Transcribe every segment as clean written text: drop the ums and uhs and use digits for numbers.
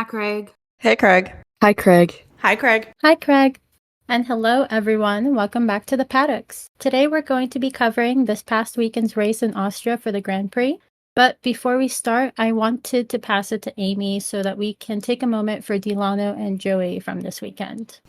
Hi, Craig. Hey, Craig. Hi, Craig. Hi, Craig. Hi, Craig. And hello, everyone. Welcome back to the Paddocks. Today, we're going to be covering this past weekend's race in Austria for the Grand Prix. But before we start, I wanted to pass it to Amy so that we can take a moment for Dilano and Joey from this weekend.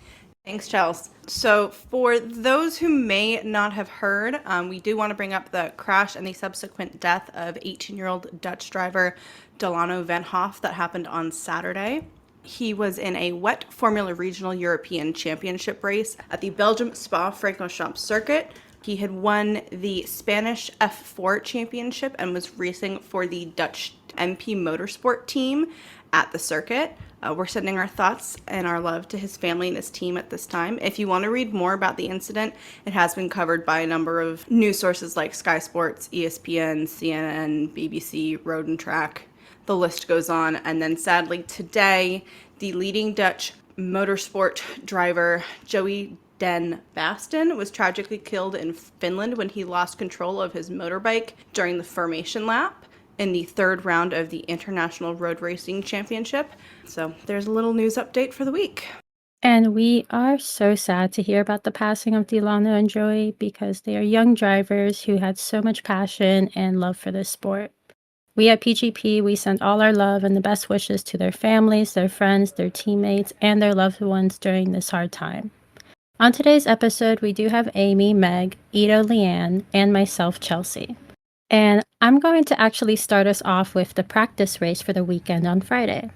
Thanks, Chels. So for those who may not have heard, we do want to bring up the crash and the subsequent death of 18-year-old Dutch driver Dilano van Hoff that happened on Saturday. He was in a wet Formula Regional European Championship race at the Belgium Spa-Francorchamps circuit. He had won the Spanish F4 championship and was racing for the Dutch MP motorsport team at the circuit. We're sending our thoughts and our love to his family and his team at this time. If you want to read more about the incident, it has been covered by a number of news sources like Sky Sports, ESPN, CNN, BBC, Road and Track. The list goes on. And then sadly today, the leading Dutch motorsport driver, Joey den Besten, was tragically killed in Finland when he lost control of his motorbike during the formation lap in the third round of the International Road Racing Championship. So there's a little news update for the week. And we are so sad to hear about the passing of Dilano and Joey because they are young drivers who had so much passion and love for this sport. We at PGP, we send all our love and the best wishes to their families, their friends, their teammates, and their loved ones during this hard time. On today's episode, we do have Amy, Meg, Ito, LeAnne, and myself, Chelsea. And I'm going to actually start us off with the practice race for the weekend on Friday.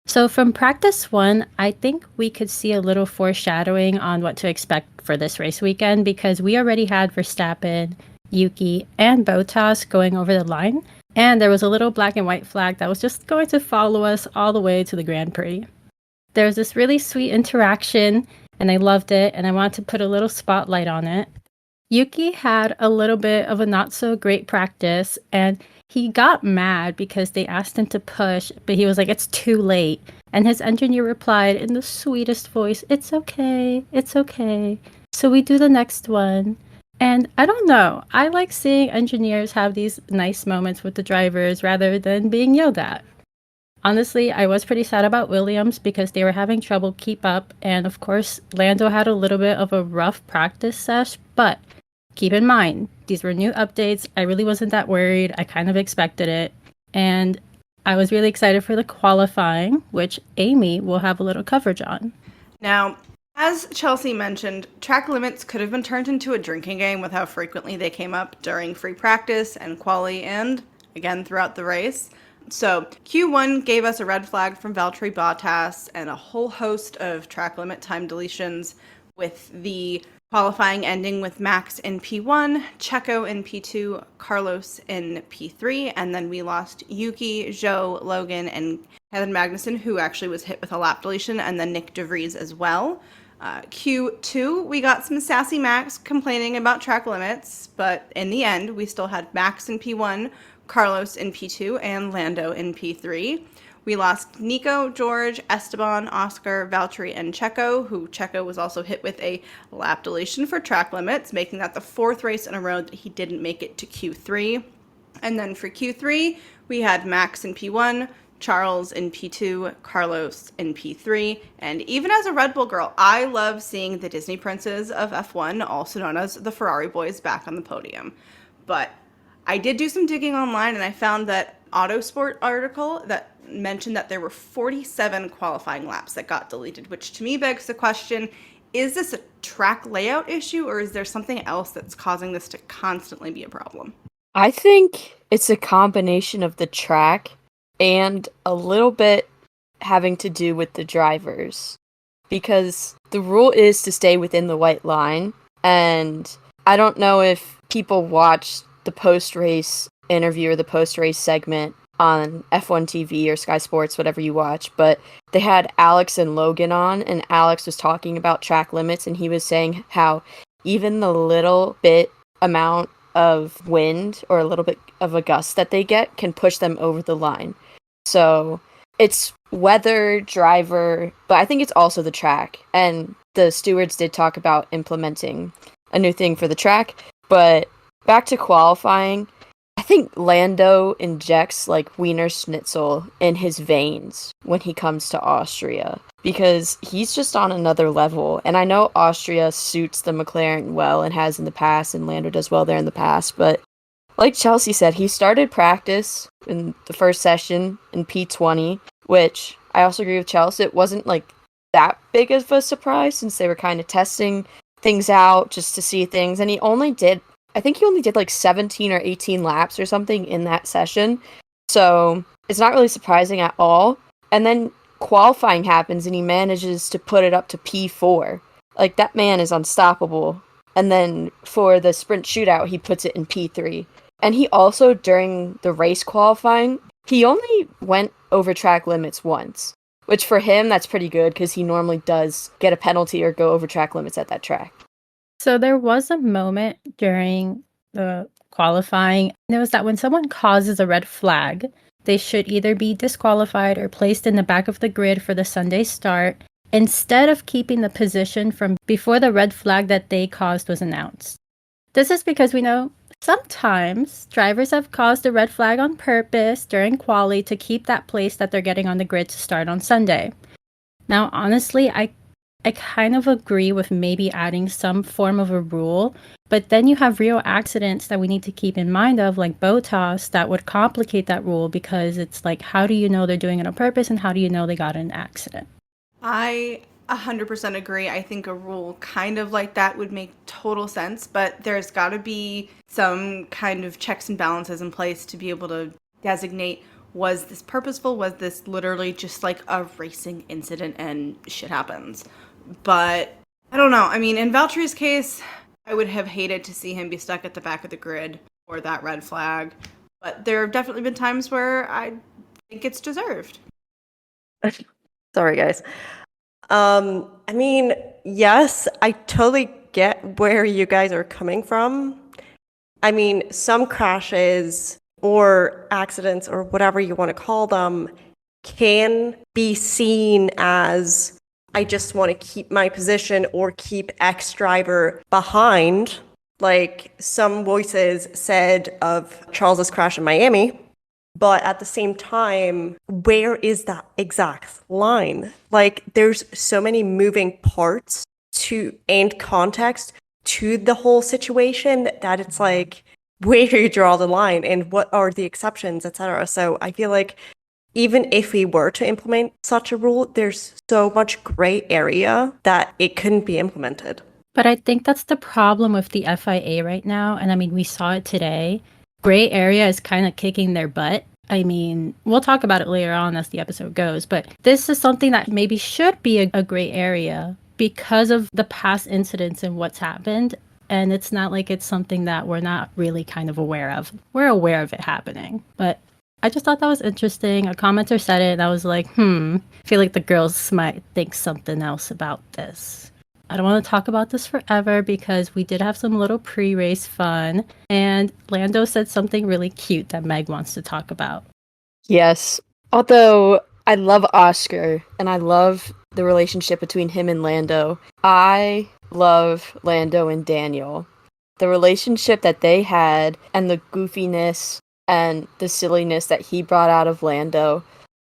So from practice 1, I think we could see a little foreshadowing on what to expect for this race weekend because we already had Verstappen, Yuki, and Bottas going over the line. And there was a little black and white flag that was just going to follow us all the way to the Grand Prix. There was this really sweet interaction, and I loved it, and I wanted to put a little spotlight on it. Yuki had a little bit of a not-so-great practice, and he got mad because they asked him to push, but he was like, it's too late. And his engineer replied in the sweetest voice, it's okay, it's okay. So we do the next one. And I don't know, I like seeing engineers have these nice moments with the drivers rather than being yelled at. Honestly, I was pretty sad about Williams because they were having trouble keep up, and of course, Lando had a little bit of a rough practice sesh, but keep in mind, these were new updates. I really wasn't that worried. I kind of expected it, and I was really excited for the qualifying, which Amy will have a little coverage on. Now, as Chelsea mentioned, track limits could have been turned into a drinking game with how frequently they came up during free practice and quali and, again, throughout the race. So Q1 gave us a red flag from Valtteri Bottas and a whole host of track limit time deletions, with the qualifying ending with Max in P1, Checo in P2, Carlos in P3, and then we lost Yuki, Zhou, Logan, and Kevin Magnussen, who actually was hit with a lap deletion, and then Nick DeVries as well. Q2, we got some sassy Max complaining about track limits, but in the end, we still had Max in P1, Carlos in P2, and Lando in P3. We lost Nico, George, Esteban, Oscar, Valtteri, and Checo, who Checo was also hit with a lap deletion for track limits, making that the fourth race in a row that he didn't make it to Q3. And then for Q3, we had Max in P1, Charles in P2, Carlos in P3, and even as a Red Bull girl, I love seeing the Disney princes of F1, also known as the Ferrari boys, back on the podium. But I did do some digging online, and I found that Autosport article that mentioned that there were 47 qualifying laps that got deleted, which to me begs the question, is this a track layout issue, or is there something else that's causing this to constantly be a problem? I think it's a combination of the track and a little bit having to do with the drivers. Because the rule is to stay within the white line, and I don't know if people watched the post-race interview or the post-race segment on F1 TV or Sky Sports, whatever you watch, but they had Alex and Logan on, and Alex was talking about track limits, and he was saying how even the little bit amount of wind or a little bit of a gust that they get can push them over the line. So it's weather, driver, but I think it's also the track. And the stewards did talk about implementing a new thing for the track. But back to qualifying, I think Lando injects like Wiener Schnitzel in his veins when he comes to Austria because he's just on another level. And I know Austria suits the McLaren well and has in the past, and Lando does well there in the past. But like Chelsea said, he started practice in the first session in P20, which I also agree with Chelsea. It wasn't like that big of a surprise since they were kind of testing things out just to see things. And I think he only did like 17 or 18 laps or something in that session. So it's not really surprising at all. And then qualifying happens and he manages to put it up to P4. Like, that man is unstoppable. And then for the sprint shootout, he puts it in P3. And he also, during the race qualifying, he only went over track limits once. Which for him, that's pretty good because he normally does get a penalty or go over track limits at that track. So there was a moment during the qualifying. It was that when someone causes a red flag, they should either be disqualified or placed in the back of the grid for the Sunday start instead of keeping the position from before the red flag that they caused was announced. This is because we know sometimes drivers have caused a red flag on purpose during quali to keep that place that they're getting on the grid to start on Sunday. Now, honestly, I kind of agree with maybe adding some form of a rule, but then you have real accidents that we need to keep in mind of, like Botas, that would complicate that rule because it's like, how do you know they're doing it on purpose and how do you know they got in an accident? I 100% agree. I think a rule kind of like that would make total sense, but there's got to be some kind of checks and balances in place to be able to designate, was this purposeful? Was this literally just like a racing incident and shit happens? But I don't know. I mean, in Valtteri's case, I would have hated to see him be stuck at the back of the grid or that red flag. But there have definitely been times where I think it's deserved. Sorry, guys. I mean, yes, I totally get where you guys are coming from. I mean, some crashes or accidents or whatever you want to call them can be seen as, I just want to keep my position or keep X driver behind. Like some voices said of Charles's crash in Miami. But at the same time, where is that exact line? Like, there's so many moving parts and context to the whole situation that it's like, where do you draw the line and what are the exceptions, etc. So I feel like even if we were to implement such a rule, there's so much gray area that it couldn't be implemented. But I think that's the problem with the FIA right now. And I mean, we saw it today. Gray area is kind of kicking their butt. I mean, we'll talk about it later on as the episode goes, but this is something that maybe should be a gray area because of the past incidents and what's happened. And it's not like it's something that we're not really kind of aware of. We're aware of it happening. But I just thought that was interesting. A commenter said it and I was like, I feel like the girls might think something else about this. I don't want to talk about this forever because we did have some little pre-race fun. And Lando said something really cute that Meg wants to talk about. Yes. Although I love Oscar and I love the relationship between him and Lando, I love Lando and Daniel. The relationship that they had and the goofiness and the silliness that he brought out of Lando,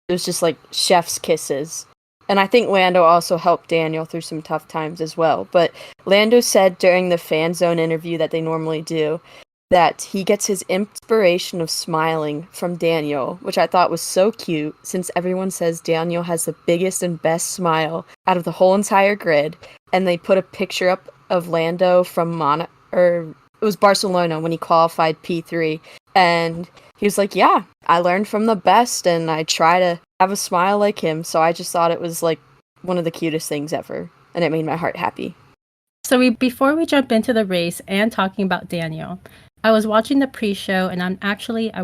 it was just like chef's kisses. And I think Lando also helped Daniel through some tough times as well. But Lando said during the fan zone interview that they normally do that he gets his inspiration of smiling from Daniel, which I thought was so cute since everyone says Daniel has the biggest and best smile out of the whole entire grid. And they put a picture up of Lando from it was Barcelona when he qualified P3. And he was like, yeah, I learned from the best and I try to have a smile like him. So I just thought it was like one of the cutest things ever. And it made my heart happy. So before we jump into the race and talking about Daniel, I was watching the pre-show and I'm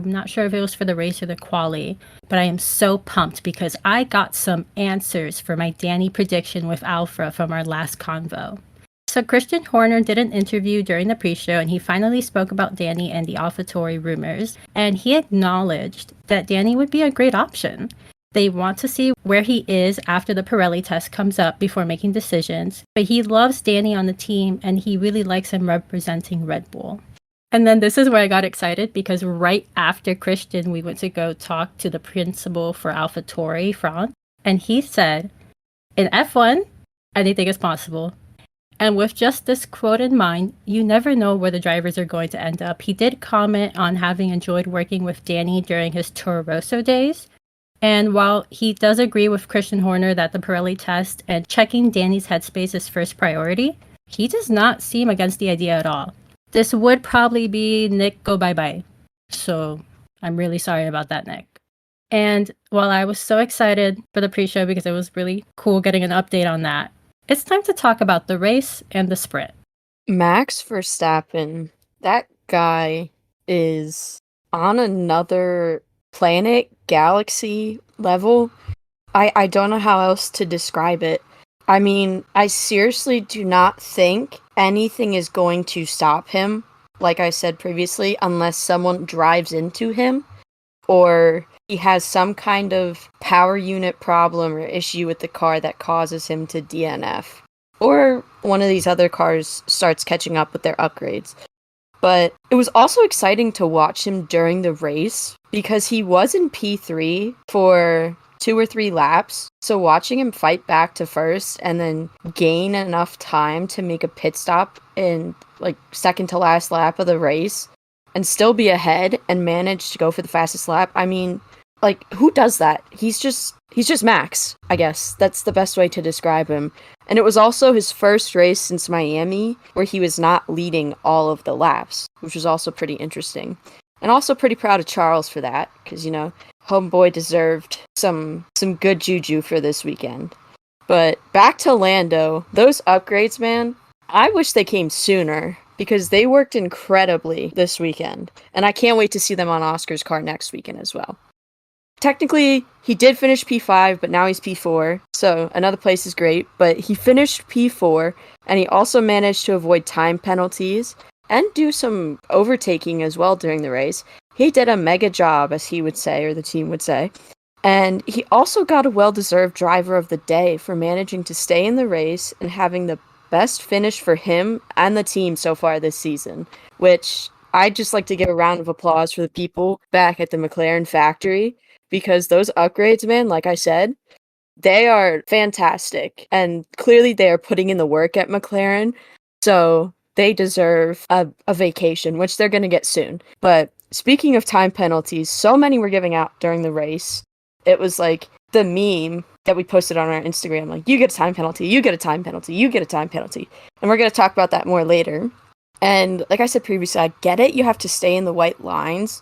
not sure if it was for the race or the quali, but I am so pumped because I got some answers for my Danny prediction with Alpha from our last convo. So Christian Horner did an interview during the pre-show and he finally spoke about Danny and the AlphaTauri rumors, and he acknowledged that Danny would be a great option. They want to see where he is after the Pirelli test comes up before making decisions, but he loves Danny on the team and he really likes him representing Red Bull. And then this is where I got excited because right after Christian, we went to go talk to the principal for AlphaTauri, Franz, and he said, in F1, anything is possible. And with just this quote in mind, you never know where the drivers are going to end up. He did comment on having enjoyed working with Danny during his Toro Rosso days. And while he does agree with Christian Horner that the Pirelli test and checking Danny's headspace is first priority, he does not seem against the idea at all. This would probably be Nick go bye-bye. So I'm really sorry about that, Nick. And while I was so excited for the pre-show because it was really cool getting an update on that, it's time to talk about the race and the sprint. Max Verstappen, that guy is on another planet, galaxy level. I don't know how else to describe it. I mean, I seriously do not think anything is going to stop him, like I said previously, unless someone drives into him or he has some kind of power unit problem or issue with the car that causes him to DNF. Or one of these other cars starts catching up with their upgrades. But it was also exciting to watch him during the race because he was in P3 for 2 or 3 laps. So watching him fight back to first and then gain enough time to make a pit stop in like second to last lap of the race and still be ahead and manage to go for the fastest lap. I mean, like, who does that? He's just Max, I guess. That's the best way to describe him. And it was also his first race since Miami where he was not leading all of the laps, which was also pretty interesting. And also pretty proud of Charles for that, because, you know, homeboy deserved some good juju for this weekend. But back to Lando, those upgrades, man, I wish they came sooner, because they worked incredibly this weekend. And I can't wait to see them on Oscar's car next weekend as well. Technically, he did finish P5, but now he's P4, so another place is great. But he finished P4, and he also managed to avoid time penalties and do some overtaking as well during the race. He did a mega job, as he would say, or the team would say. And he also got a well-deserved driver of the day for managing to stay in the race and having the best finish for him and the team so far this season, which I'd just like to give a round of applause for the people back at the McLaren factory, because those upgrades, man, like I said, they are fantastic. And clearly they are putting in the work at McLaren. So they deserve a vacation, which they're going to get soon. But speaking of time penalties, so many were giving out during the race. It was like the meme that we posted on our Instagram, like, you get a time penalty, you get a time penalty, you get a time penalty. And we're going to talk about that more later. And like I said previously, I get it. You have to stay in the white lines.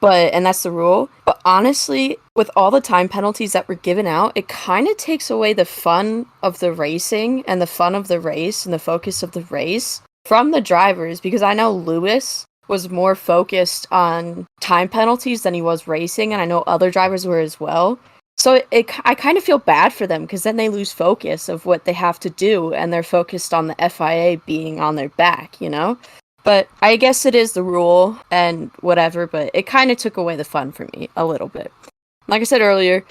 And that's the rule. But honestly, with all the time penalties that were given out, it kind of takes away the fun of the racing and the fun of the race and the focus of the race from the drivers, because I know Lewis was more focused on time penalties than he was racing, and I know other drivers were as well. So I kind of feel bad for them, because then they lose focus of what they have to do, and they're focused on the FIA being on their back, you know? But I guess it is the rule and whatever, but it kind of took away the fun for me a little bit. Like I said earlier,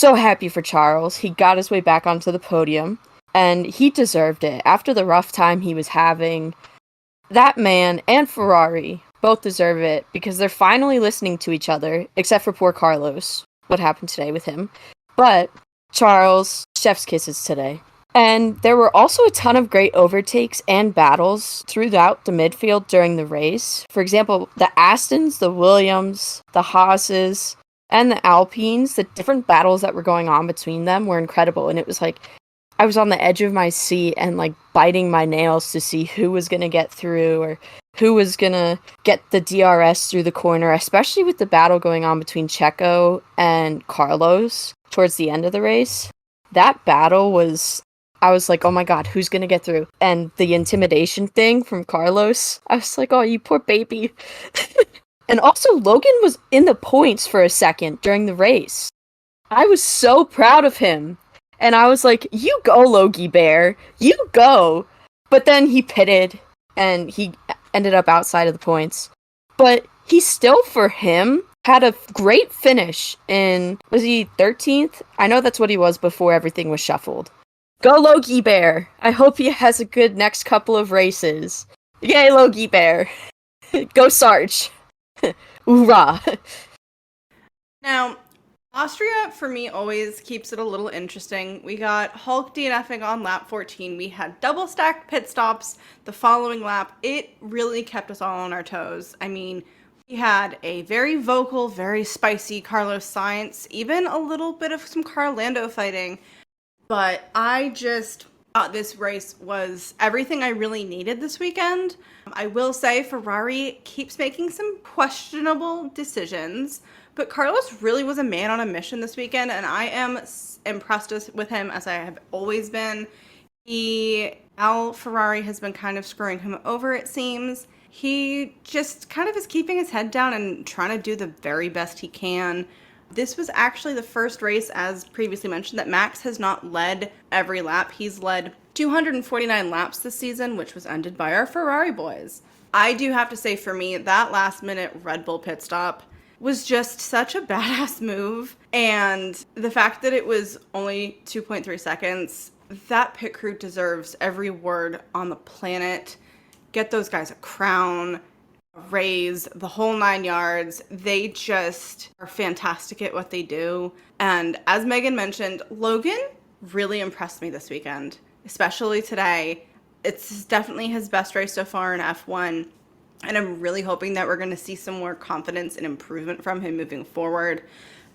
so happy for Charles. He got his way back onto the podium, and he deserved it. After the rough time he was having, that man and Ferrari both deserve it, because they're finally listening to each other, except for poor Carlos, what happened today with him. But Charles, chef's kisses today. And there were also a ton of great overtakes and battles throughout the midfield during the race. For example, the Astons, the Williams, the Haas's, and the Alpines, the different battles that were going on between them were incredible. And it was like, I was on the edge of my seat and like biting my nails to see who was going to get through or who was going to get the DRS through the corner, especially with the battle going on between Checo and Carlos towards the end of the race. That battle was, I was like, oh my god, who's going to get through? And the intimidation thing from Carlos, I was like, oh, you poor baby. And also, Logan was in the points for a second during the race. I was so proud of him. And I was like, you go, Logie Bear. You go. But then he pitted, and he ended up outside of the points. But he still, for him, had a great finish in, was he 13th? I know that's what he was before everything was shuffled. Go, Logie Bear. I hope he has a good next couple of races. Yay, Logie Bear. Go Sarge! Hoorah! Now, Austria, for me, always keeps it a little interesting. We got Hulk DNFing on lap 14. We had double stacked pit stops the following lap. It really kept us all on our toes. I mean, we had a very vocal, very spicy Carlos Sainz, even a little bit of some Carlando fighting. But I just thought this race was everything I really needed this weekend. I will say Ferrari keeps making some questionable decisions, but Carlos really was a man on a mission this weekend, and I am impressed with him as I have always been. Ferrari has been kind of screwing him over, it seems. He just kind of is keeping his head down and trying to do the very best he can. This was actually the first race, as previously mentioned, that Max has not led every lap. He's led 249 laps this season, which was ended by our Ferrari boys. I do have to say, for me, that last-minute Red Bull pit stop was just such a badass move. And the fact that it was only 2.3 seconds, that pit crew deserves every word on the planet. Get those guys a crown, raise, the whole 9 yards. They just are fantastic at what they do. And as Meghan mentioned, Logan really impressed me this weekend, especially today. It's definitely his best race so far in F1. And I'm really hoping that we're going to see some more confidence and improvement from him moving forward.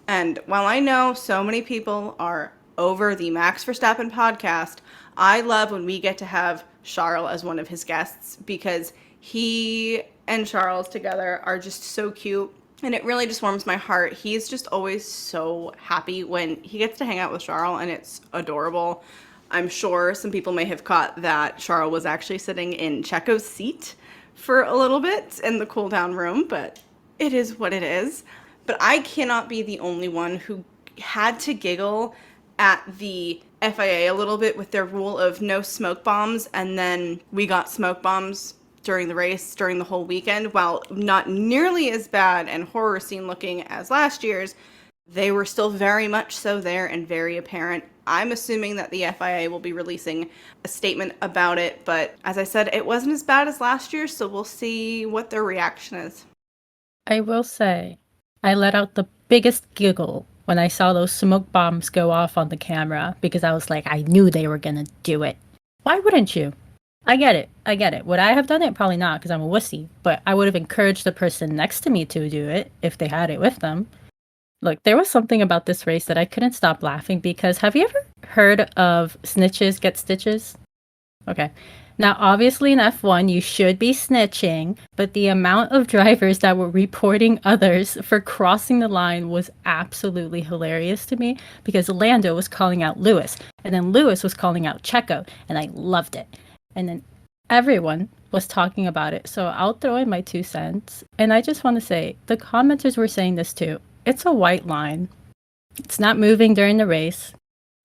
And while I know so many people are over the Max Verstappen podcast, I love when we get to have Charles as one of his guests, because he and Charles together are just so cute, and it really just warms my heart. He's just always so happy when he gets to hang out with Charles, and it's adorable. I'm sure some people may have caught that Charles was actually sitting in Checo's seat for a little bit in the cool down room, but it is what it is. But I cannot be the only one who had to giggle at the FIA a little bit with their rule of no smoke bombs, and then we got smoke bombs during the race, during the whole weekend. While not nearly as bad and horror scene looking as last year's, they were still very much so there and very apparent. I'm assuming that the FIA will be releasing a statement about it, but as I said, it wasn't as bad as last year, so we'll see what their reaction is. I will say, I let out the biggest giggle when I saw those smoke bombs go off on the camera, because I was like, I knew they were gonna do it. Why wouldn't you? I get it. Would I have done it? Probably not, because I'm a wussy, but I would have encouraged the person next to me to do it if they had it with them. Look, there was something about this race that I couldn't stop laughing, because have you ever heard of snitches get stitches? Okay. Now, obviously in F1, you should be snitching, but the amount of drivers that were reporting others for crossing the line was absolutely hilarious to me, because Lando was calling out Lewis, and then Lewis was calling out Checo, and I loved it. And then everyone was talking about it, so I'll throw in my 2 cents. And I just want to say, the commenters were saying this too. It's a white line. It's not moving during the race.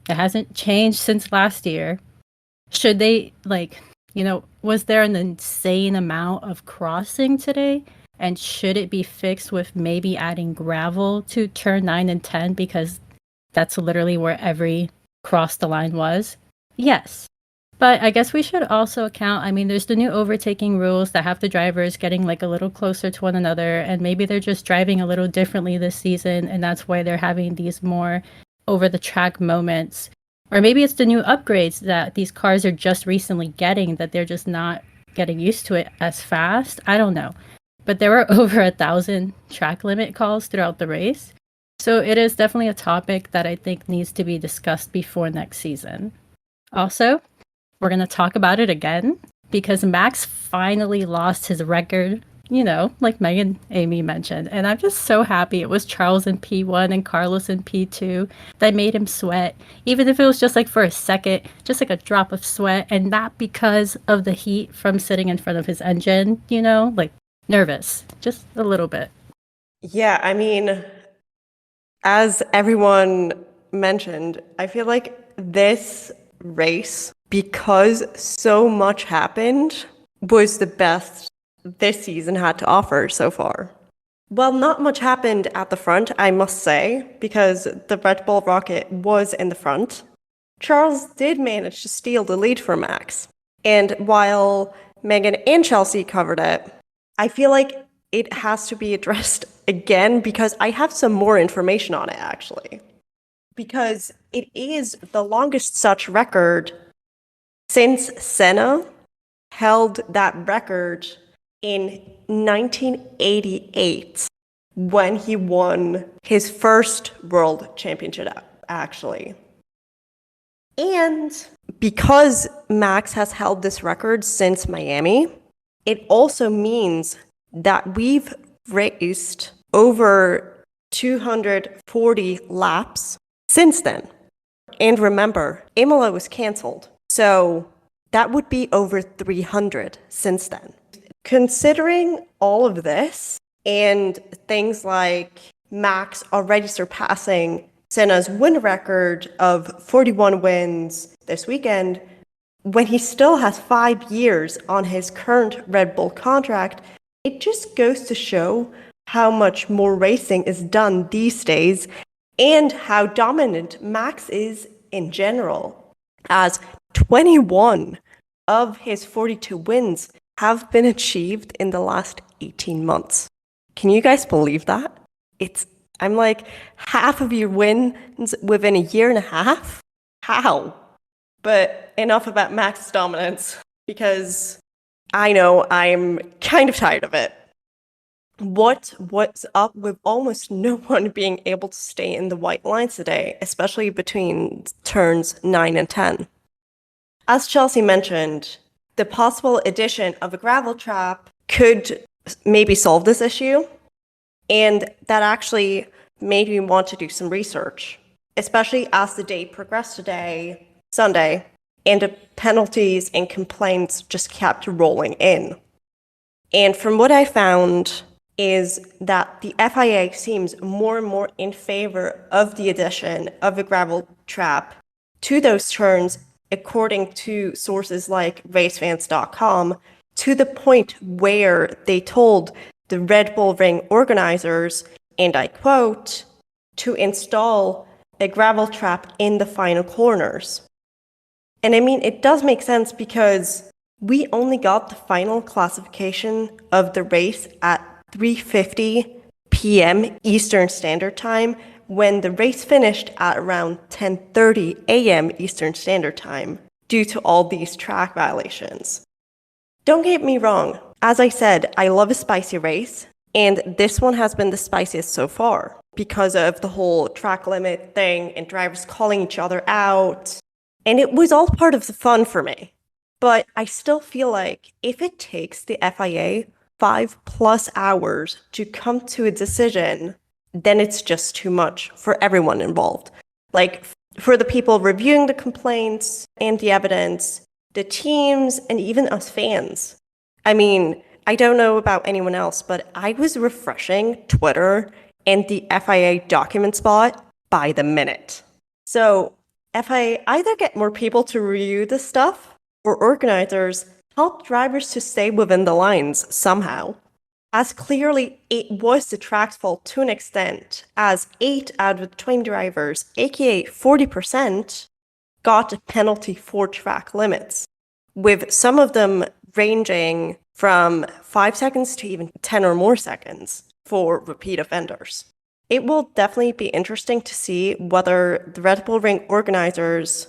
It hasn't changed since last year. Should they, was there an insane amount of crossing today? And should it be fixed with maybe adding gravel to turn 9 and 10, because that's literally where every cross the line was? Yes. But I guess we should also account, there's the new overtaking rules that have the drivers getting a little closer to one another, and maybe they're just driving a little differently this season, and that's why they're having these more over-the-track moments. Or maybe it's the new upgrades that these cars are just recently getting, that they're just not getting used to it as fast. I don't know. But there were over 1,000 track limit calls throughout the race. So it is definitely a topic that I think needs to be discussed before next season. Also, we're going to talk about it again, because Max finally lost his record, like Meghan Amy mentioned. And I'm just so happy it was Charles in P1 and Carlos in P2 that made him sweat, even if it was just for a second, just a drop of sweat, and not because of the heat from sitting in front of his engine, nervous, just a little bit. Yeah, as everyone mentioned, I feel like this race, because so much happened, was the best this season had to offer so far. Well, not much happened at the front, I must say, because the Red Bull rocket was in the front. Charles did manage to steal the lead from Max. And while Meghan and Chelsea covered it, I feel like it has to be addressed again because I have some more information on it actually. Because it is the longest such record since Senna held that record in 1988 when he won his first world championship, actually. And because Max has held this record since Miami, it also means that we've raced over 240 laps since then. And remember, Imola was canceled, so that would be over 300 since then. Considering all of this and things like Max already surpassing Senna's win record of 41 wins this weekend, when he still has 5 years on his current Red Bull contract, it just goes to show how much more racing is done these days and how dominant Max is in general, as 21 of his 42 wins have been achieved in the last 18 months. Can you guys believe that? I'm like, half of your wins within a year and a half? How? But enough about Max's dominance, because I know I'm kind of tired of it. What's up with almost no one being able to stay in the white lines today, especially between turns 9 and 10? As Chelsea mentioned, the possible addition of a gravel trap could maybe solve this issue, and that actually made me want to do some research, especially as the day progressed today, Sunday, and the penalties and complaints just kept rolling in. And from what I found is that the FIA seems more and more in favor of the addition of a gravel trap to those turns, according to sources like racefans.com, to the point where they told the Red Bull Ring organizers, and I quote, to install a gravel trap in the final corners. And I mean, it does make sense because we only got the final classification of the race at 3:50 p.m. Eastern Standard Time, when the race finished at around 10:30 a.m. Eastern Standard Time due to all these track violations. Don't get me wrong, as I said, I love a spicy race, and this one has been the spiciest so far because of the whole track limit thing and drivers calling each other out, and it was all part of the fun for me. But I still feel like if it takes the FIA 5+ hours to come to a decision, then it's just too much for everyone involved. Like, for the people reviewing the complaints and the evidence, the teams, and even us fans. I mean, I don't know about anyone else, but I was refreshing Twitter and the FIA document spot by the minute. So, FIA either get more people to review this stuff, or organizers help drivers to stay within the lines somehow. As clearly, it was the track's fault to an extent, as 8 out of the 20 drivers, aka 40%, got a penalty for track limits, with some of them ranging from 5 seconds to even 10 or more seconds for repeat offenders. It will definitely be interesting to see whether the Red Bull Ring organizers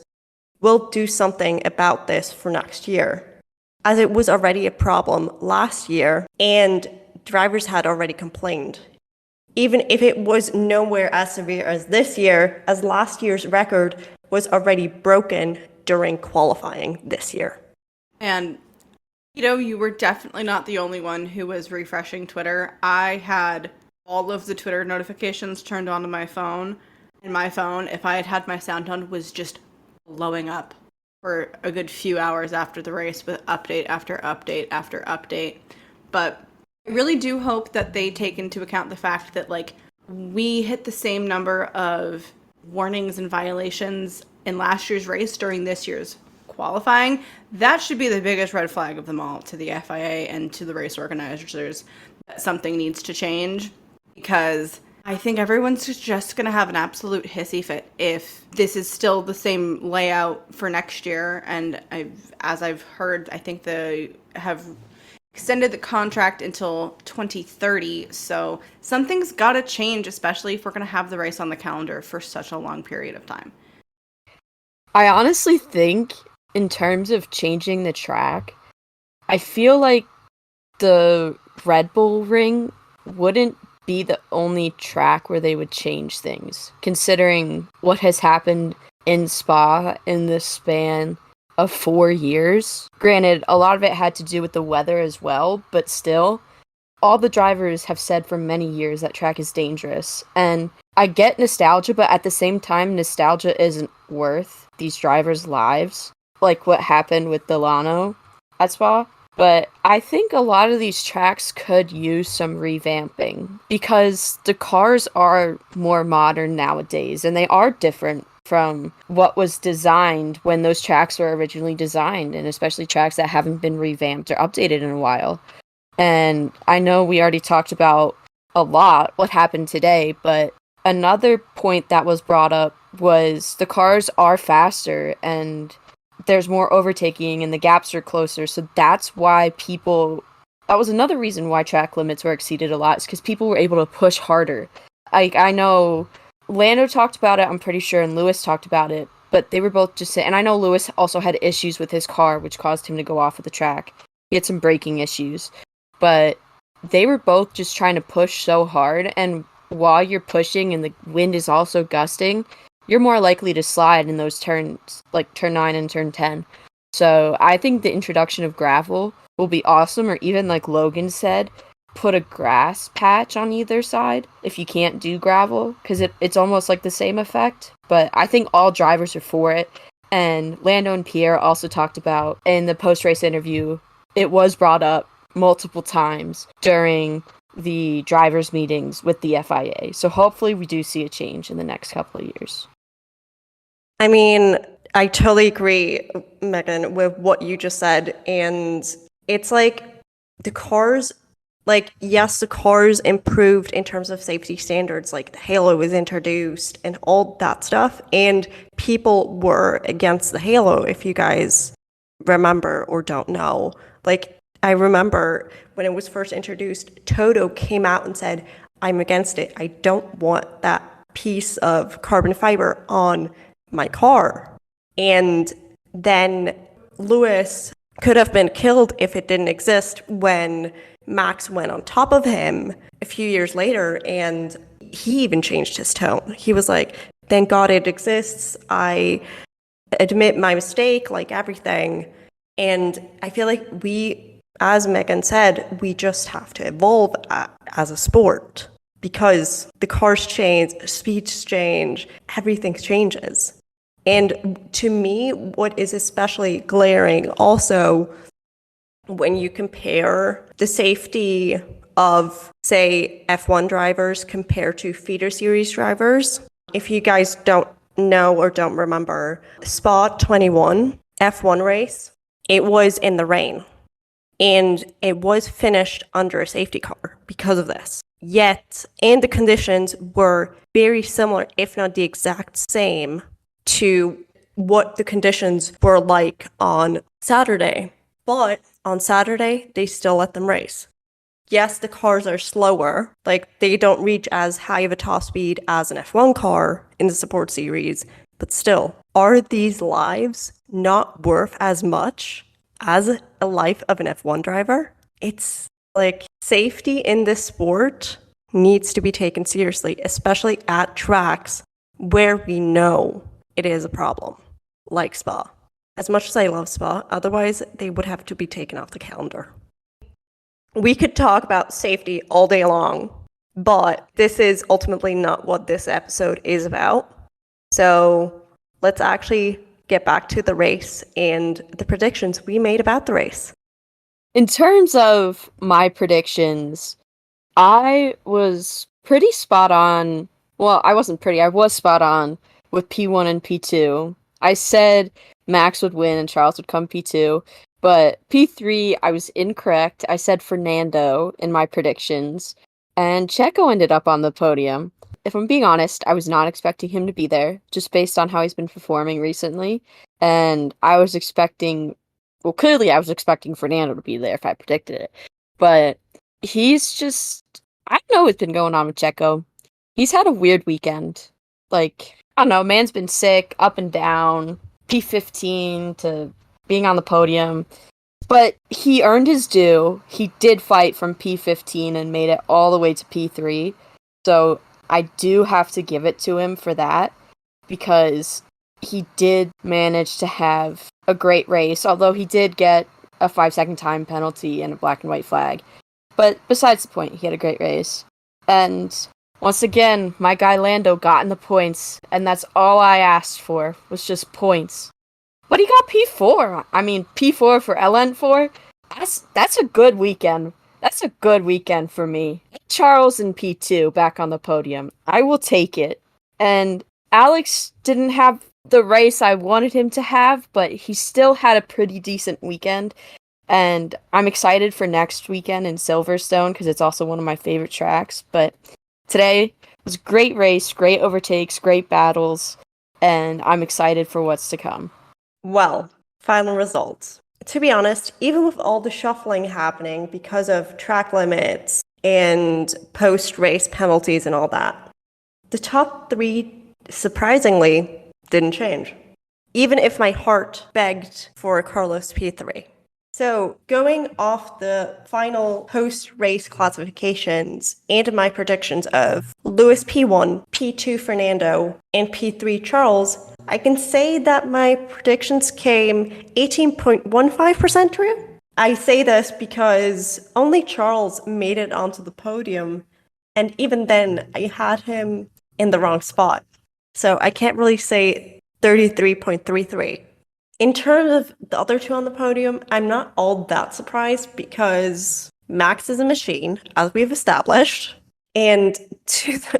will do something about this for next year, as it was already a problem last year and drivers had already complained. Even if it was nowhere as severe as this year, as last year's record was already broken during qualifying this year. And, you know, you were definitely not the only one who was refreshing Twitter. I had all of the Twitter notifications turned onto my phone, and my phone, if I had had my sound on, was just blowing up for a good few hours after the race with update after update after update. But I really do hope that they take into account the fact that, like, we hit the same number of warnings and violations in last year's race during this year's qualifying. That should be the biggest red flag of them all to the FIA and to the race organizers, that something needs to change, because I think everyone's just going to have an absolute hissy fit if this is still the same layout for next year. And as I've heard, I think they have extended the contract until 2030. So something's got to change, especially if we're going to have the race on the calendar for such a long period of time. I honestly think, in terms of changing the track, I feel like the Red Bull Ring wouldn't be the only track where they would change things, considering what has happened in Spa in the span of 4 years. Granted, a lot of it had to do with the weather as well, but still, all the drivers have said for many years that track is dangerous. And I get nostalgia, but at the same time, nostalgia isn't worth these drivers' lives, like what happened with Dilano at Spa. But I think a lot of these tracks could use some revamping because the cars are more modern nowadays and they are different from what was designed when those tracks were originally designed, and especially tracks that haven't been revamped or updated in a while. And I know we already talked about a lot what happened today, but another point that was brought up was the cars are faster and there's more overtaking and the gaps are closer. So that's why that was another reason why track limits were exceeded a lot, is because people were able to push harder. I know Lando talked about it, I'm pretty sure, and Lewis talked about it, but they were both just saying, and I know Lewis also had issues with his car, which caused him to go off of the track. He had some braking issues, but they were both just trying to push so hard, and while you're pushing and the wind is also gusting, you're more likely to slide in those turns, like turn 9 and turn 10. So I think the introduction of gravel will be awesome, or even like Logan said, put a grass patch on either side if you can't do gravel, because it's almost like the same effect. But I think all drivers are for it. And Lando and Pierre also talked about in the post-race interview, it was brought up multiple times during the drivers' meetings with the FIA. So hopefully we do see a change in the next couple of years. I mean, I totally agree, Megan, with what you just said. And it's like the cars, like, yes, the cars improved in terms of safety standards, like the halo was introduced and all that stuff. And people were against the halo, if you guys remember or don't know. Like, I remember when it was first introduced, Toto came out and said, I'm against it. I don't want that piece of carbon fiber on my car. And then Lewis could have been killed if it didn't exist when Max went on top of him a few years later, and he even changed his tone. He was like, thank God it exists. I admit my mistake, like everything. And I feel like we, as Megan said, we just have to evolve as a sport because the cars change, speeds change, everything changes. And to me, what is especially glaring also when you compare the safety of, say, F1 drivers compared to feeder series drivers, if you guys don't know or don't remember, Spa 21 F1 race, it was in the rain. And it was finished under a safety car because of this. Yet, and the conditions were very similar, if not the exact same, to what the conditions were like on Saturday. But on Saturday, they still let them race. Yes, the cars are slower, like they don't reach as high of a top speed as an F1 car in the support series, but still, are these lives not worth as much as a life of an F1 driver? It's like safety in this sport needs to be taken seriously, especially at tracks where we know it is a problem, like Spa. As much as I love Spa, otherwise they would have to be taken off the calendar. We could talk about safety all day long, but this is ultimately not what this episode is about. So let's actually get back to the race and the predictions we made about the race. In terms of my predictions, I was pretty spot on. Well, I wasn't pretty. I was spot on with P1 and P2. I said Max would win and Charles would come P2. But P3, I was incorrect. I said Fernando in my predictions. And Checo ended up on the podium. If I'm being honest, I was not expecting him to be there, just based on how he's been performing recently. And I was expecting well, clearly I was expecting Fernando to be there if I predicted it. But he's just, I don't know what's been going on with Checo. He's had a weird weekend. Like, I don't know, man's been sick, up and down, P15 to being on the podium. But he earned his due. He did fight from P15 and made it all the way to P3. So I do have to give it to him for that, because he did manage to have a great race, although he did get a 5-second time penalty and a black and white flag. But besides the point, he had a great race. And once again, my guy Lando got in the points, and that's all I asked for, was just points. But he got P4. I mean, P4 for LN4. That's a good weekend. That's a good weekend for me. Charles and P2 back on the podium. I will take it. And Alex didn't have the race I wanted him to have, but he still had a pretty decent weekend. And I'm excited for next weekend in Silverstone, because it's also one of my favorite tracks. But today was a great race, great overtakes, great battles, and I'm excited for what's to come. Well, final results. To be honest, even with all the shuffling happening because of track limits and post-race penalties and all that, the top 3, surprisingly, didn't change, even if my heart begged for Carlos P3. So, going off the final post-race classifications and my predictions of Lewis P1, P2 Fernando, and P3 Charles, I can say that my predictions came 18.15% true. I say this because only Charles made it onto the podium, and even then, I had him in the wrong spot. So I can't really say 33.33. In terms of the other 2 on the podium, I'm not all that surprised, because Max is a machine, as we've established. And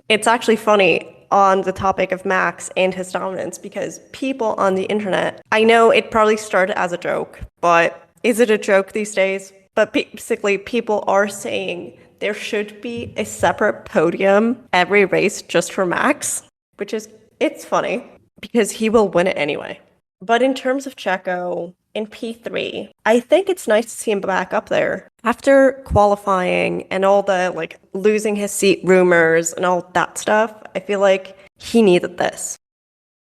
it's actually funny on the topic of Max and his dominance, because people on the internet, I know it probably started as a joke, but is it a joke these days? But basically, people are saying there should be a separate podium every race just for Max, which is, it's funny, because he will win it anyway. But in terms of Checo in P3, I think it's nice to see him back up there. After qualifying and all the losing his seat rumors and all that stuff, I feel like he needed this.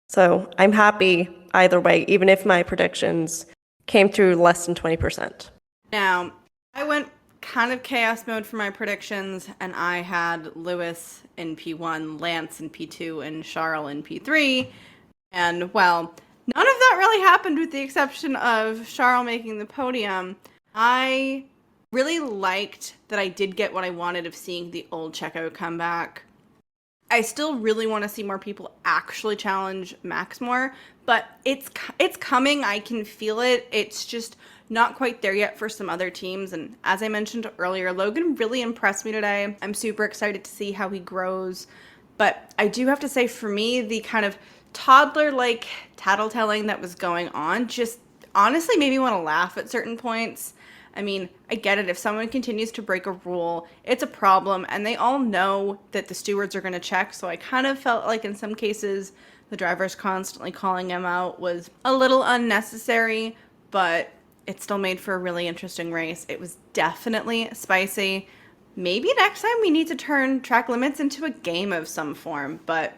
So I'm happy either way, even if my predictions came through less than 20%. Now, I went kind of chaos mode for my predictions, and I had Lewis in P1, Lance in P2, and Charles in P3. And, well, none of that really happened with the exception of Charles making the podium. I really liked that I did get what I wanted of seeing the old Checo come back. I still really want to see more people actually challenge Max more, but it's coming. I can feel it. It's just not quite there yet for some other teams. And as I mentioned earlier, Logan really impressed me today. I'm super excited to see how he grows. But I do have to say, for me, the kind of toddler-like tattletelling that was going on just honestly made me want to laugh at certain points. I mean, I get it. If someone continues to break a rule, it's a problem, and they all know that the stewards are going to check. So I kind of felt like in some cases the drivers constantly calling him out was a little unnecessary, but it still made for a really interesting race. It was definitely spicy. Maybe next time we need to turn track limits into a game of some form, but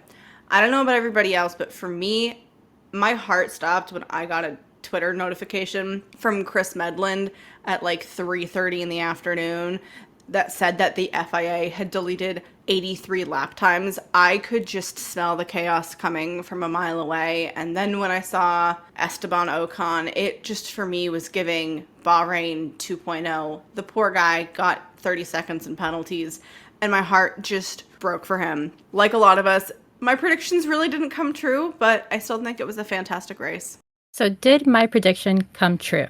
I don't know about everybody else, but for me, my heart stopped when I got a Twitter notification from Chris Medland at 3:30 in the afternoon that said that the FIA had deleted 83 lap times. I could just smell the chaos coming from a mile away. And then when I saw Esteban Ocon, it just for me was giving Bahrain 2.0. The poor guy got 30 seconds in penalties, and my heart just broke for him. Like a lot of us, my predictions really didn't come true, but I still think it was a fantastic race. So did my prediction come true?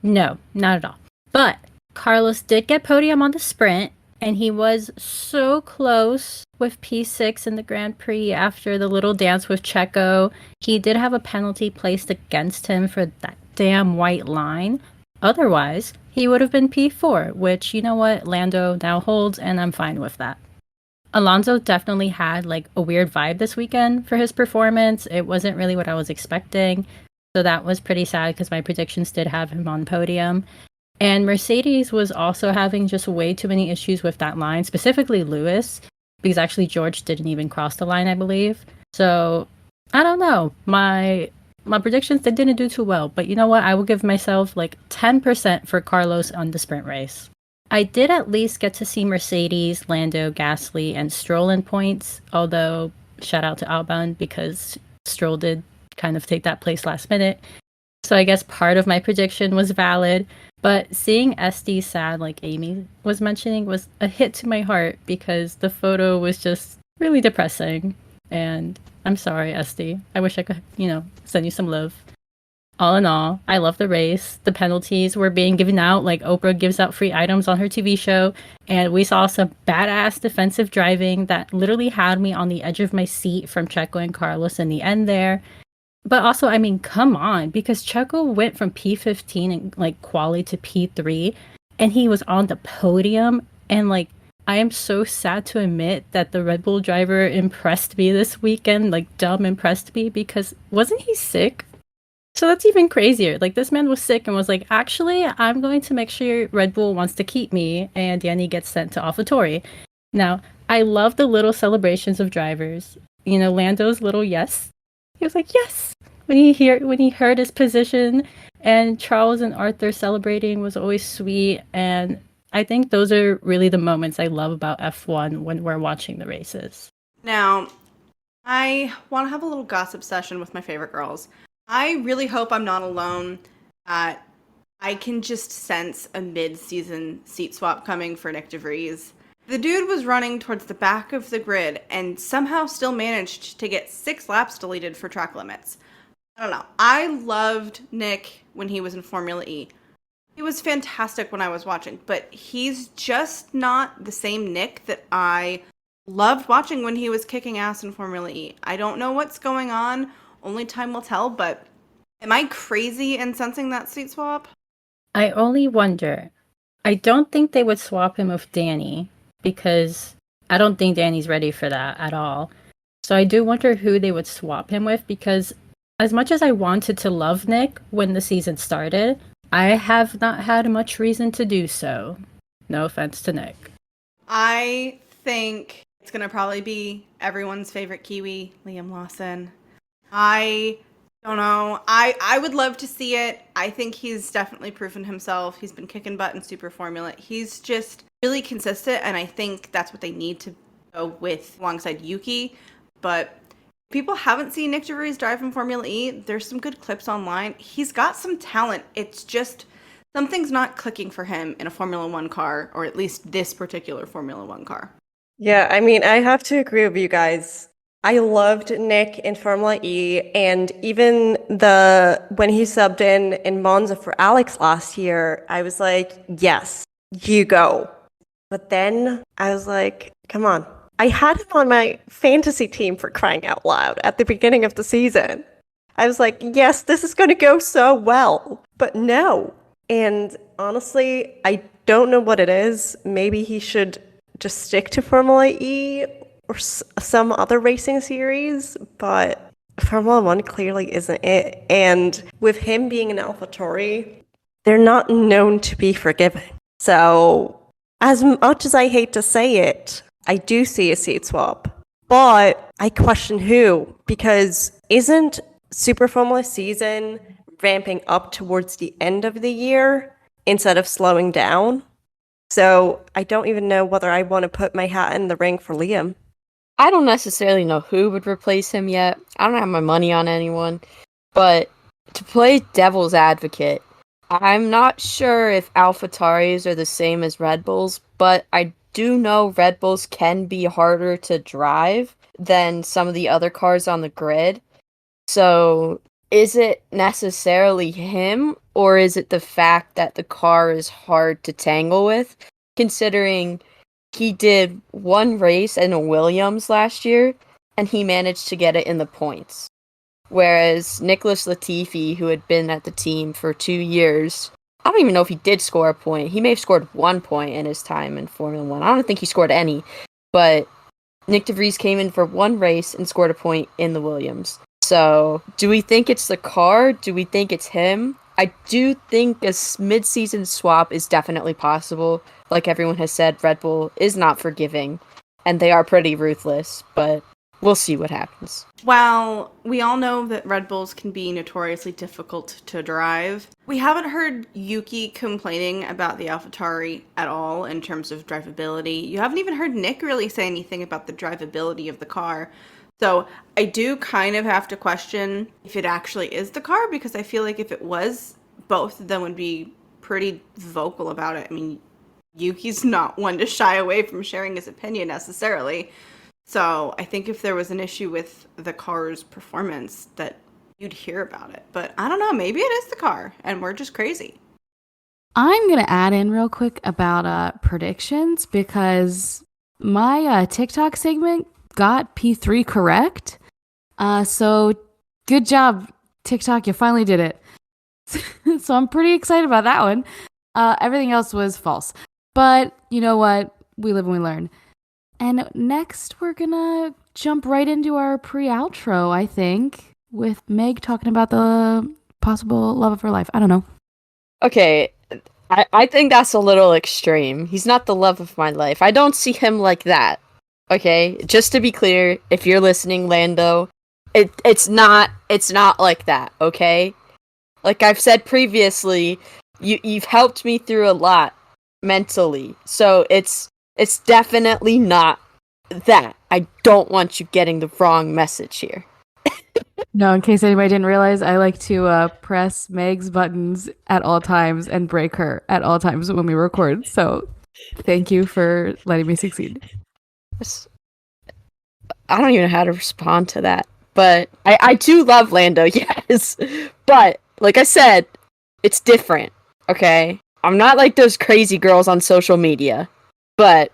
No, not at all. But Carlos did get podium on the sprint, and he was so close with P6 in the Grand Prix after the little dance with Checo. He did have a penalty placed against him for that damn white line. Otherwise, he would have been P4, which, you know what, Lando now holds, and I'm fine with that. Alonso definitely had a weird vibe this weekend for his performance. It wasn't really what I was expecting. So that was pretty sad because my predictions did have him on podium. And Mercedes was also having just way too many issues with that line, specifically Lewis, because actually George didn't even cross the line, I believe. So I don't know. My predictions, they didn't do too well. But you know what? I will give myself like 10% for Carlos on the sprint race. I did at least get to see Mercedes, Lando, Gasly, and Stroll in points, although shout out to Albon because Stroll did kind of take that place last minute. So I guess part of my prediction was valid, but seeing SD sad, like Amy was mentioning, was a hit to my heart because the photo was just really depressing. And I'm sorry, SD. I wish I could, send you some love. All in all, I love the race. The penalties were being given out, like Oprah gives out free items on her TV show. And we saw some badass defensive driving that literally had me on the edge of my seat from Checo and Carlos in the end there. But also, I mean, come on, because Checo went from P15 and like quali to P3, and he was on the podium. And like, I am so sad to admit that the Red Bull driver impressed me this weekend, like dumb impressed me, because wasn't he sick? So that's even crazier. Like, this man was sick and was like, actually, I'm going to make sure Red Bull wants to keep me, and Danny gets sent to AlphaTauri. Now, I love the little celebrations of drivers. Lando's little yes. He was like, yes! When he heard his position, and Charles and Arthur celebrating was always sweet, and I think those are really the moments I love about F1 when we're watching the races. Now, I want to have a little gossip session with my favorite girls. I really hope I'm not alone. I can just sense a mid-season seat swap coming for Nick DeVries. The dude was running towards the back of the grid and somehow still managed to get 6 laps deleted for track limits. I don't know. I loved Nick when he was in Formula E. He was fantastic when I was watching, but he's just not the same Nick that I loved watching when he was kicking ass in Formula E. I don't know what's going on. Only time will tell, but am I crazy in sensing that seat swap? I only wonder. I don't think they would swap him with Danny because I don't think Danny's ready for that at all. So I do wonder who they would swap him with because as much as I wanted to love Nick when the season started, I have not had much reason to do so. No offense to Nick. I think it's going to probably be everyone's favorite Kiwi, Liam Lawson. I don't know. I would love to see it. I think he's definitely proven himself. He's been kicking butt in Super Formula. He's just really consistent, and I think that's what they need to go with alongside Yuki. But if people haven't seen Nick DeVries drive in Formula E, there's some good clips online. He's got some talent. It's just something's not clicking for him in a Formula One car, or at least this particular Formula One car. Yeah, I mean, I have to agree with you guys. I loved Nick in Formula E, and even when he subbed in Monza for Alex last year, I was like, yes, you go. But then I was like, come on. I had him on my fantasy team for crying out loud at the beginning of the season. I was like, yes, this is going to go so well. But no. And honestly, I don't know what it is. Maybe he should just stick to Formula E or some other racing series, but Formula One clearly isn't it. And with him being an AlphaTauri, they're not known to be forgiving. So as much as I hate to say it, I do see a seat swap, but I question who, because isn't Super Formula season ramping up towards the end of the year instead of slowing down? So I don't even know whether I want to put my hat in the ring for Liam. I don't necessarily know who would replace him yet. I don't have my money on anyone. But to play devil's advocate, I'm not sure if AlphaTauris are the same as Red Bulls, but I do know Red Bulls can be harder to drive than some of the other cars on the grid. So is it necessarily him, or is it the fact that the car is hard to tangle with, considering he did one race in a Williams last year, and he managed to get it in the points. Whereas Nicholas Latifi, who had been at the team for 2 years, I don't even know if he did score a point. He may have scored 1 point in his time in Formula One. I don't think he scored any. But Nick DeVries came in for one race and scored a point in the Williams. So, do we think it's the car? Do we think it's him? I do think a mid-season swap is definitely possible. Like everyone has said, Red Bull is not forgiving, and they are pretty ruthless, but we'll see what happens. While we all know that Red Bulls can be notoriously difficult to drive, we haven't heard Yuki complaining about the AlphaTauri at all in terms of drivability. You haven't even heard Nick really say anything about the drivability of the car. So I do kind of have to question if it actually is the car, because I feel like if it was, both of them would be pretty vocal about it. I mean, Yuki's not one to shy away from sharing his opinion necessarily. So I think if there was an issue with the car's performance, that you'd hear about it. But I don't know, maybe it is the car and we're just crazy. I'm going to add in real quick about predictions, because my TikTok segment got P3 correct. So good job, TikTok. You finally did it. So I'm pretty excited about that one. Everything else was false. But you know what? We live and we learn. And next, we're going to jump right into our pre-outro, I think, with Meg talking about the possible love of her life. I don't know. Okay, I think that's a little extreme. He's not the love of my life. I don't see him like that. Okay, just to be clear, if you're listening, Lando, it's not like that, okay? Like I've said previously, you've helped me through a lot mentally. So it's definitely not that. I don't want you getting the wrong message here. No, in case anybody didn't realize, I like to press Meg's buttons at all times and break her at all times when we record. So thank you for letting me succeed. I don't even know how to respond to that. But I do love Lando, yes. But, like I said, it's different, okay? I'm not like those crazy girls on social media. But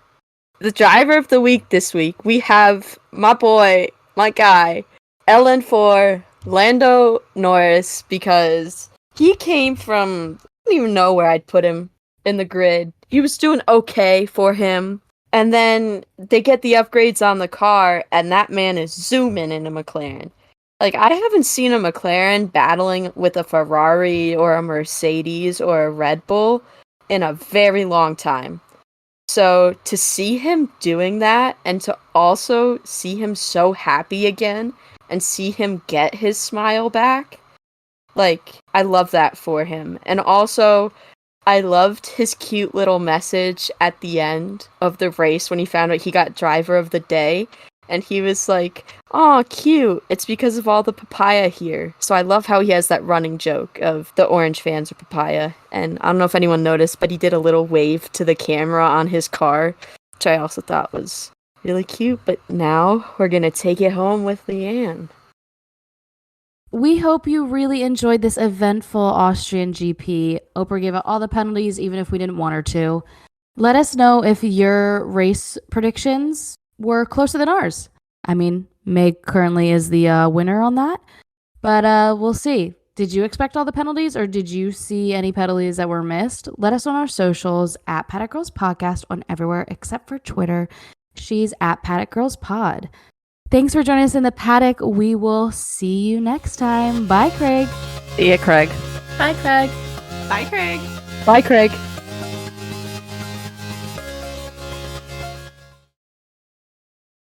the driver of the week this week, we have my boy, my guy, LN4, Lando Norris, because he came from, I don't even know where I'd put him in the grid. He was doing okay for him. And then they get the upgrades on the car, and that man is zooming in a McLaren. Like, I haven't seen a McLaren battling with a Ferrari or a Mercedes or a Red Bull in a very long time. So to see him doing that, and to also see him so happy again, and see him get his smile back, like, I love that for him. And also, I loved his cute little message at the end of the race when he found out he got driver of the day. And he was like, "Aw, cute. It's because of all the papaya here." So I love how he has that running joke of the orange fans are papaya. And I don't know if anyone noticed, but he did a little wave to the camera on his car, which I also thought was really cute. But now we're going to take it home with LeAnne. We hope you really enjoyed this eventful Austrian GP. Oprah gave out all the penalties, even if we didn't want her to. Let us know if your race predictions were closer than ours. I mean, Meg currently is the winner on that, but we'll see. Did you expect all the penalties, or did you see any penalties that were missed? Let us on our socials at Paddock Girls Podcast on everywhere except for Twitter. She's at Paddock Girls Pod. Thanks for joining us in the paddock. We will see you next time. Bye, Craig. See ya, Craig. Bye, Craig. Bye, Craig. Bye, Craig.